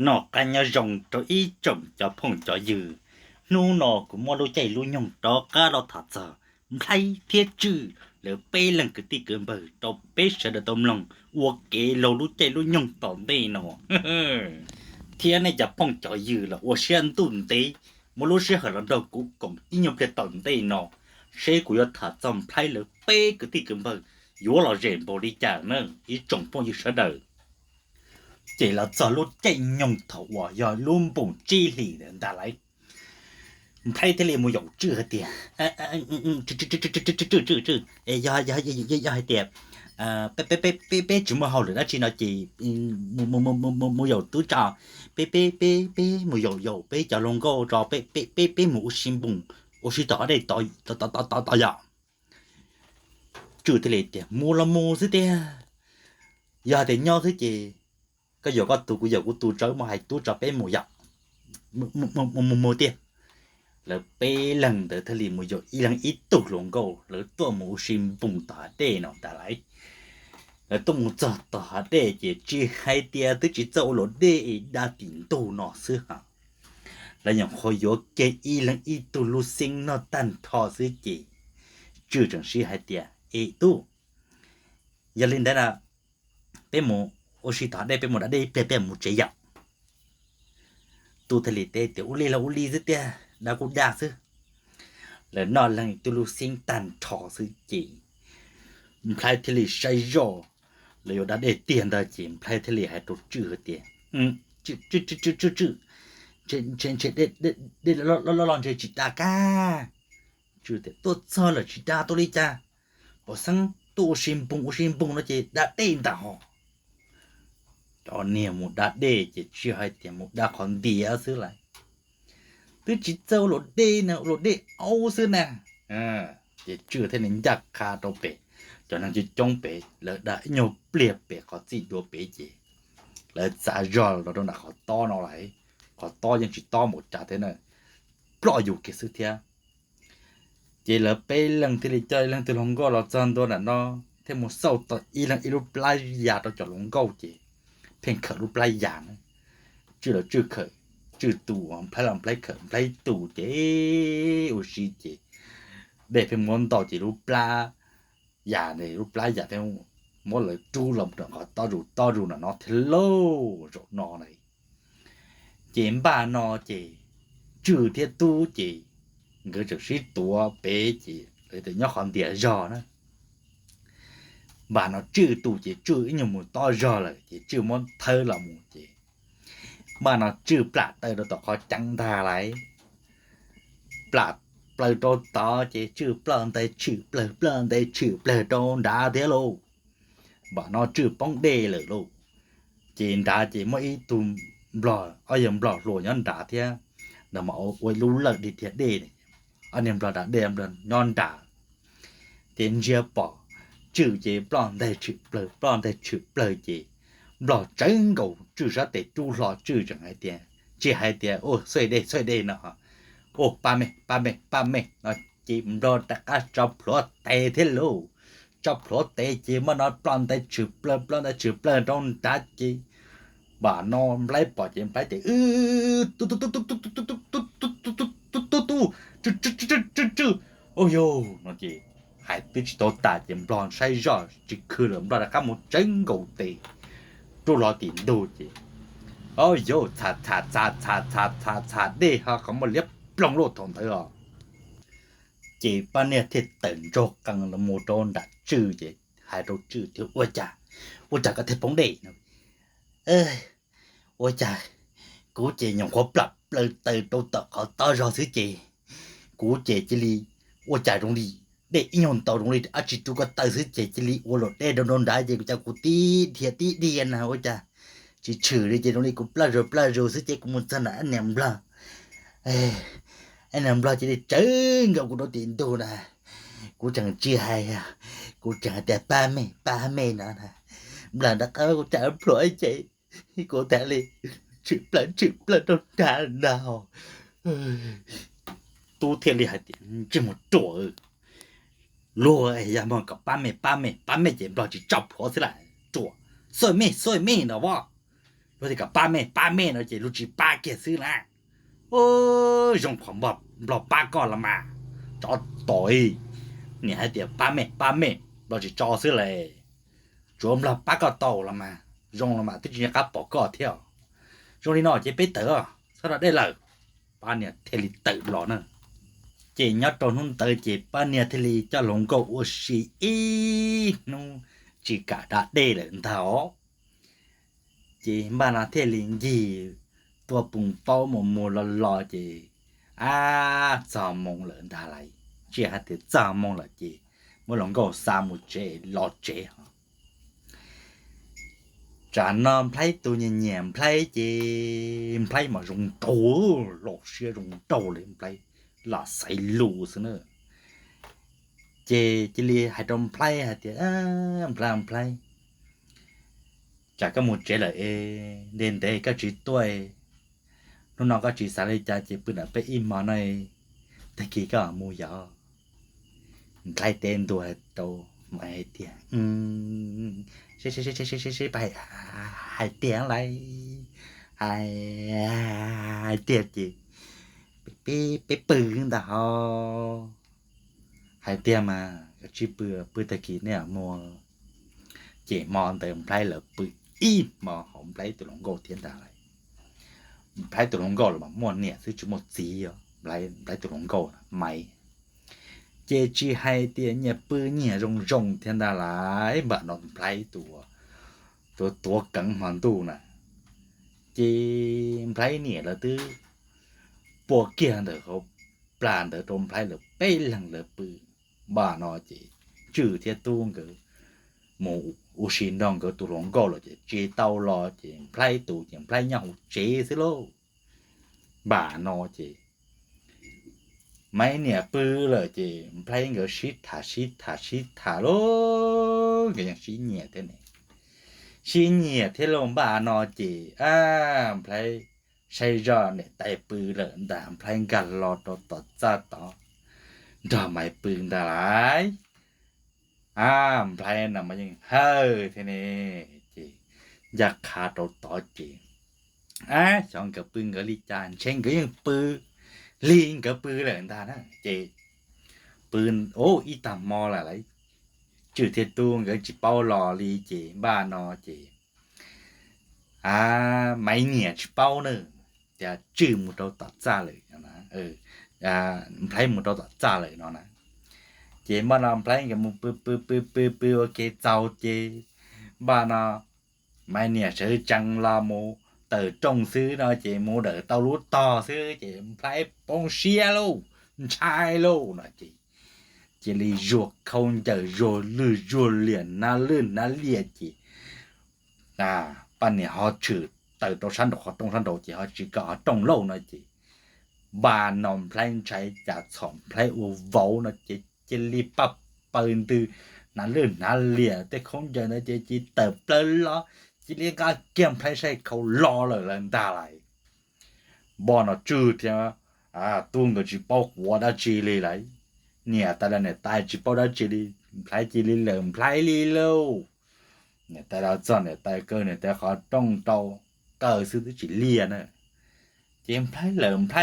นอกกันยะจงตัวอีจงจะพงจะยือนูนอกูมอรู้ใจรู้ยงตอกะเราถัดจะไผเทียจื้อหรือเปลังกะติเกินเบอตอเปชะดะตอมลงอวกเกเรารู้ใจรู้ยงตอเตนอเทียในจะพงจะยือละอวเชียนตุนเตมรู้เสียหะละดอกกูกงอียมเพตอนเตนอเชกูยะถัดจำไผหรือเปกะติเกินเบออยู่เราเรนบริจาคนึงอีจงพงอยู่ซะเด้อ这了走路真用头啊，要轮不智力人的来。睇睇你冇用这啲，要係啲，别怎麼好了？那只那只，冇有都找，别冇有，别就弄個找，别冇新本，我是打的打呀，這啲嚟啲，冇啦冇是啲，要啲nhau是啲。ก็อยู่ก็ตูอยู่กูตูเจ้ามาให้ตูจะไปหมูยักหมูเตี้ยแล้วไปหลังเดทะเลหมูอยู่อีหลังอีตุลงก็แล้วตัวหมูชิมปุ่งตาเด้เนาะแต่ไรแล้วตัวหมูจะตาเด้เจจีให้เตี้ยตึจิเจ้าหลดเด้ดาติงตูเนาะซื้อหาแล้วอย่างคอยอยู่เกอีหลังอีตุลุซิงเนาะตันทอซื้อเจจื้อจังซี่ให้เตี้ยตูอย่าลืมได้ละไปหมู我是他那边么的别么这样都ทะเลเตเตอุลีซิเตดากูดาซึแล้วนอนหลังตุลุซิงตันทอซึจีมพลายทะเลใช้ยอแล้วอยู่ดาเดเตียนดาจีมพลายทะเลให้ตุจื้อเตียจื้อเด็ดลองจิตากาจื้อเตตัวซอละจิตาตัวลิจ้าบ่ซังตัวชิมปุงนะจีดาเต้นตาหอตอนนี้หมูดาเดจะเชื่อให้เตียหมูดาคนเดียวซื้อไรตื้อจิตเจ้าโหลดเดนะโหลดเดเอาซื้อนะจะเชื่อที่นี่ยักคาตัวเปจนนั้นจะจงเปแล้วได้โยเปรียบเปขอจีตัวเปเจแล้วจะยอเราโดนขอต้อนเอาไรขอต้อยังจิตต้อหมดจ่าเท่านั้นปล่อยอยู่เกซื้อเทียเจแล้วไปเรื่องที่ใจเรื่องที่ลงก็เราจำตัวน่ะเนาะที่หมูเศร้าต่ออีเรื่องอีรูปลายยาเราจะลงก็เจเพ่งขรูปลายอย่างชื่อเราชื่อเขชื่อตู่พลำพลายเขพลายตู่เจ้อุชิเจเด็กเพ่งมอนต่อจีรูปลาอย่างเนี่ยรูปลายอย่างเพ่งมอนเลยจูลำเนาะก็ต่อรูน่ะเนาะเทโลโจนอไหนเจมบ้านอเจชื่อเทียตู่เจก็จะชื่อตัวเป๊เจเลยแต่ย่อความเดียจอนะbà nó chữ tụ chỉ chữ nhưng mà to rõ rồi chỉ chữ món thơ là một chỉ bà nó chữ plạt tới đó tao khó chẳng thà lại plạt plạt to to chỉ chữ plạt tới chữ plạt to đã thế luôn bà nó chữ bóng đê rồi luôn chỉ đã chỉ mấy tụm blò ở dòng blò lùa nhon đã thế là mà ôi lú lợn đi thiệt đê này anh em blò đã đê em blò nhon đã tiền chia bỏ chữ chế plon đại chữ plơ chế blò chân gầu chữ ra để tu lò chữ chẳng hay tiền chỉ hay tiền ô xoay đây nè ô ba mẹ nó chỉ blò ta cá cho plot tê thế lô cho plot tê chế mà nó plon đại chữ plơ trong đá chế bà nó lấy bỏ chế phải để tu ôi yo nó chỉ hai tư chỉ tao ta chém blon sai rõ chỉ khử lắm đó là các một chân gầu tê tôi lo tiền đồ chứ ôi yo thà đi ha có một liếp plong lô thòng thấy à chỉ ban này thì tận cho càng là một đòn đã trừ chứ hai đôi trừ thì ôi chà có thể bóng đề ôi chà cố chị nhộng khó plập lời từ tôi tự có to rõ thứ chị cố chị chỉ li ôi chà trong đi để nhon tàu đồng đi chỉ tu có tài sự chế chỉ lý ô lột để đồng đá chế của cha cụ tí điên nào ôi cha chỉ trừ đi chế đồng đi cũng pla rồi sự chế cũng muốn sana anh em bla anh em bla chỉ để chơi ngầu của nó tiền đồ nè cụ chẳng chia hay à cụ chẳng để ba mẹ nữa nè bla đã có cụ trả lỗi chế cụ trả đi chữ pla đồng đá nào tu thiên lý hạt chỉ một chỗ lùa ya mong có ba mẹ chỉ bảo chỉ chọc họ thế lại chùa soi mẹ nó vợ 我这个八妹呢这路去八给死啦用狂暴老八个了嘛找对你还得八妹我去找死嘞做唔了八个到了嘛用了嘛自己个报告跳用你喏这被得sau đó đây là baเนี่ยเทลิtự lo nè chỉ nhớ tròn hôn tự chỉ baเนี่ยเทลิcho lồng cầu ô xì ý nó chỉ cả đã đây là thảo chỉ ba làเทลิgì ตัวปุ่งเป้าหมลลอจีจอมงเหลินดาไหลเจียหัดจอมงละจีมลงก็สามุเจลอเจจานอมไพลตัวเงียมไพลจีไพลมารงโตหลอกเสียรงโตเลยไพลละใส่ลูซะเนอะเจจิลีให้ดมไพลหะเตียไพลจากก็หมดเจเลยเด่นเตก็จีตัวnó có chỉ xả lấy cha chỉ bữa nào bé im mà nàyแต่กี้ก็มูยอใครเต้นตัวโตไม่เตียใช่ไปหายเตียงอะไรหายเตียจีไปปืนดาวหายเตียมาก็จีเปื่อตะกี้เนี่ยมัวเจมอนเติมไพลเหลือปืนอีมอหอมไพลตัวหลงโกเทียนดาอะไรไพลตัวหลงโกหรือม่วนเนี่ยซื้อจุดหมดสีอ่ะไพลตัวหลงโกไม่เจจีให้เตียเนี่ยปื้อเนี่ยรงเทียนดาหลายบะนอนไพลตัวกังหันตู้น่ะเจไพลเนี่ยละตื้อปวกเกียงเด้อเขาปลานเด้อตมไพลเหลือเป้หลังเหลือปื้อบ่านอเจจื้อเทียตู้เกอหมู่อุชินดองก็ตุหลงก็เลยเจเต้ารอเจไพลตู่เจไพลเหยาเจซิโลบ่านอเจไม่เนี่ยปื้อเลยเจไพลก็ชิทาโลก็ยังชิเนี่ยเท่นี่ชิเนี่ยเทลงบ่านอเจไพลใช้จอเนี่ยไตปื้อเลยดามไพลกันรอต่อจ้าต่อดอไม่ปื้อดาหลายไพลน่ะมันยังเฮ้อทีนี้จีอยากขาดต่อจีสองกับปืนกับลีจานเช่นก็ยังปืนลิงกับปืนเลยตานะจีปืนโอ้อีตามมออะไรจืดเทตูงกับจีเป้าหล่อลีจีบ้านอจีไม่เนี่ยจีเป้าเนอะจะจื้อมุดเราตัดจ้าเลยนะไพลมุดเราตัดจ้าเลยเนาะนะเจบ้านไพลกับมุปื้อโอเคเจ้าเจบ้านไม่เนี่ยซื้อจังลาโมเตอจงซื้อเนาะเจโมเดอเต้ารู้ต่อซื้อเจไพลปงเชียโลชายโลเนาะเจลีจวกเขาจะจวลือจวเหรียญน่าลื่นน่าเลียจีปันเนี่ยเขาชื่อเตอตรงชั้นดอกตรงชั้นดอกเจเขาชื่อก็ตรงโลเนาะเจบ้านนอมไพลใช้จากสองไพลอูโวเนาะเจลีปับปืนตือน่าลื่นน่าเลียแต่คงจะนะเจจีเติบเปลล้อจีเรียกเกมไพลใช้เขารอเลยลันดาไหลบ่เนาะจืดใช่มั้ยตุ้งก็จีปอกหัวดาจีลีไหลเนี่ยแต่ละเนี่ยตายจีปอกดาจีลีไพลจีลีเหลิมไพลลีโลเนี่ยแต่ละจอนเนี่ยแต่เกินเนี่ยแต่เขาต้องเตาเกิดซื้อจีเลียนะเจมไพลเหลิมไพล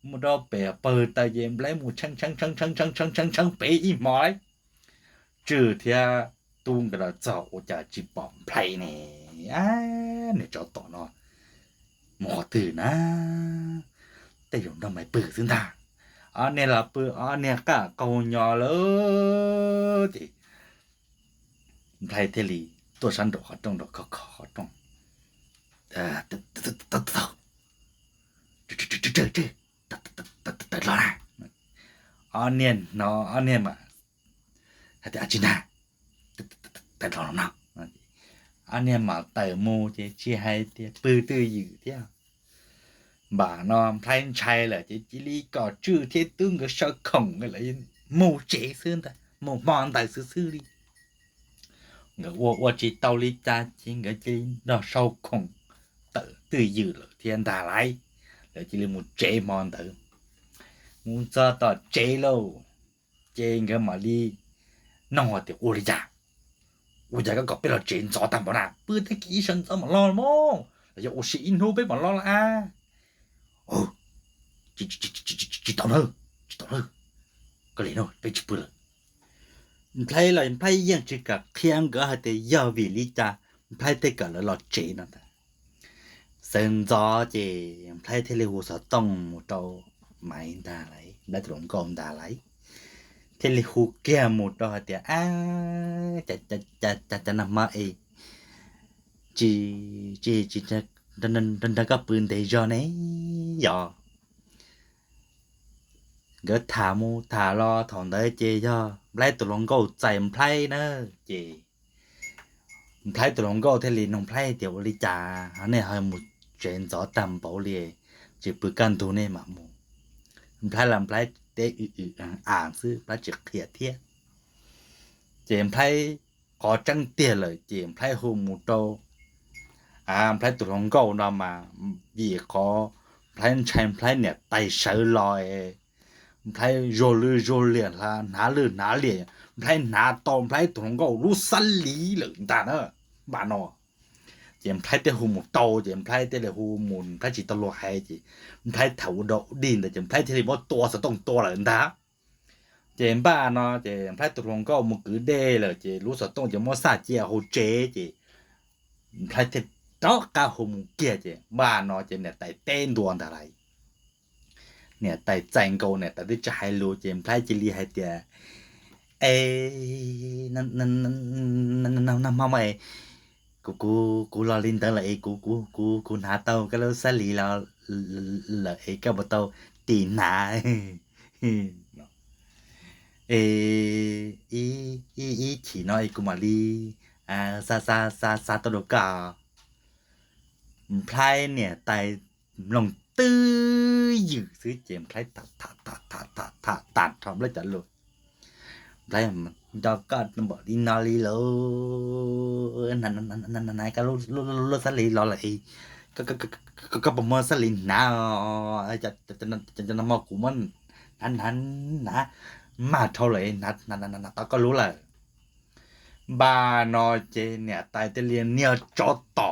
มูดอเปเปิดตาเย็มไลมูชังเปอีหมอยจื้อเทียตุ้งกระเจ้าจะจิปอมไพลนี่เนี่ยจอต่อเนาะหมอตื่นนะแต่ยงทำไมปื้อซึ่งทางเนี่ยล่ะปื้อเนี่ยก็เกาหยอเลยติไพลเทลีตัวฉันดอกต้องดอกขอต้องตัดละเนี่ยเนาะเนี่ยมาแต่อาจินะตัดละเนาะเนี่ยมาเตอโมเจจีให้เตียปื้อตื้ออยู่เตียบ่านอมไพลใช้แหละเจจิลีก็ชื่อเทตึงก็ชะคงอะไรโมเจซื่อแต่โมมอนแต่ซื่อๆดิ我知道你家境个真那受控的对于了天大来了这里木这么的木找到这喽这个嘛哩那我的我家个搞别了真早但不啦不得几声怎么了么要我是因后被绑牢了啊哦知道了ก็เลยเนาะไปจุบละไผล่ะไผยังจิกะเคียงก็หาแต่ยาวิลิจาไผแต่ก็ละลอเจนั่นตะเซินจอเจไผเทเลหูสะต้องหมู่เจ้าหมายดาไหลได้ตรงกอมดาไหลเทเลหูแก่หมู่เจ้าหาแต่จะนำมาเอจีจะดันก็ปืนได้ยอไหนยอก็ถามูถารอถอนได้เจยอไล่ตัวลงก็ใจมไพร่เนอะเจมไพร่ตัวลงก็เทลีนงไพร่เดี๋ยวลิจาฮะเนี่ยให้หมดเจนจอตำเปาเลียจะปืกันตัวเนี่ยหมาหมูมไพร่ลำไพร่เตะอ่างซื้อปลาจิกเขียเทียเจมไพร่ขอจังเตี้ยเลยเจมไพร่หูหมูโตไพร่ตัวลงก็นำมาบีขอไพร่ใช้ไพร่เนี่ยไต่เสือลอยไพร่โยลือนละหนาเหลี่ยไพร่หนาตอมไพร่ตรงก็รู้สันลีเลยตาเนอะบ้านเนาะเจมไพร่แต่หูหมูโตเจมไพร่แต่หูหมุนไพร่จิตโลให้จิไพร่เถาดอกดินแต่เจมไพร่ที่บ่ตัวสะต้องตัวเลยตาเจมบ้านเนาะเจมไพร่ตรงก็มุกือเด้เลยเจรู้สะต้องจะมอซาเจียโฮเจเจไพร่ที่ตอกะหูหมูเกียเจบ้านเนาะเจเนี่ยไต่เต้นดวงอะไรเนี่ยไต่แจงโกเนี่ยแต่ที่จะให้รู้เจมไพร่จิลีให้เตียนั่นมาใหม่กูรอลินเตอร์เลยกูหาเตาก็แล้วสลีแล้วเลยก็บ่เตาตีหนาอีขี่น้อยกูมาลีซาโตโดกาไพร่เนี่ยไต่ลงตื้ออยู่ซื้อเจมไพร่ตัดทำแล้วจะหลุดไพร่ดอกก็บ่ดีนอลีโลนั่นก็รู้สลีรอเลยก็บ่มอสลีนาจะนำมากูมันนั้นนะมาเท่าไหร่นัดก็รู้แหละบานอเจเนี่ยตายแต่เรียนเนี่ยจอต่อ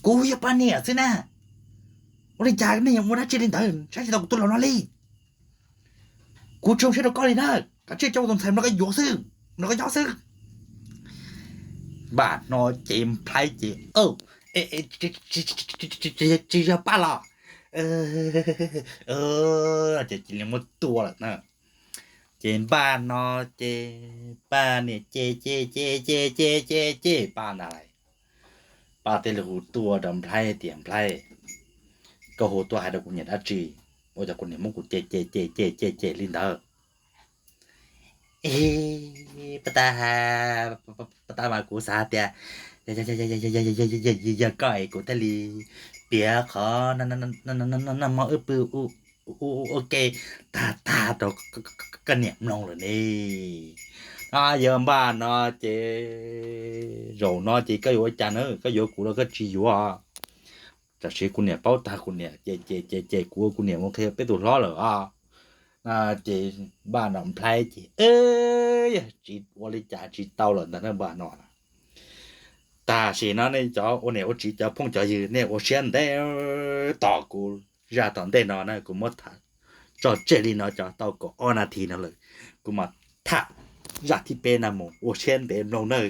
กูอย่าปาเนี่ยสินะบริจาคนี่ยังบ่ได้จิรินเถินใช้สิต้องตุลานาลีกูชงใช้ดอกก้อนนี่นะก็ชื่อเจ้าต้องใส่แล้วก็ยอซึ่งแล้วก็ยอซึ่งบาดนอเจมไพรเจจะป้าล่ะจะจิเลี้ยงหมดตัวล่ะนะเจมบ้านนอเจป้าเนี่ยเจป้าอะไรป้าเตลหูตัวดำไพรเตียมไพรก็โหตัวให้ดอกกุญแจอาจีโอจากคนเนี่ยมงกุเจลินเดอร์ปตามากูสาเตียอย่าก้อยกูตะลีเปียขอนั่นมาปือโอเคตาดอกก็เนี่ยมลงเลยนี่เยอะบ้านเนาะเจโรเนาะเจก็อยู่อาจารย์ก็อยู่กูแล้วก็จีอยู่จะเชกูเนี่ยเป้าตากูเนี่ยเจกูเนี่ยโอเคไปตัวล้อเหรอเจบ้านนำไพรเจจิวริจาจิเต้า了那บ้านนอน大是那叫我呢我只叫碰着有呢我现在到过ราตอนได้นอนนะกูมาถ้าจอเจลีนะจอตอก็อนาทีนั่นเลยกูมาถ้าราที่เป็นนะหมอ我现在ลงเลย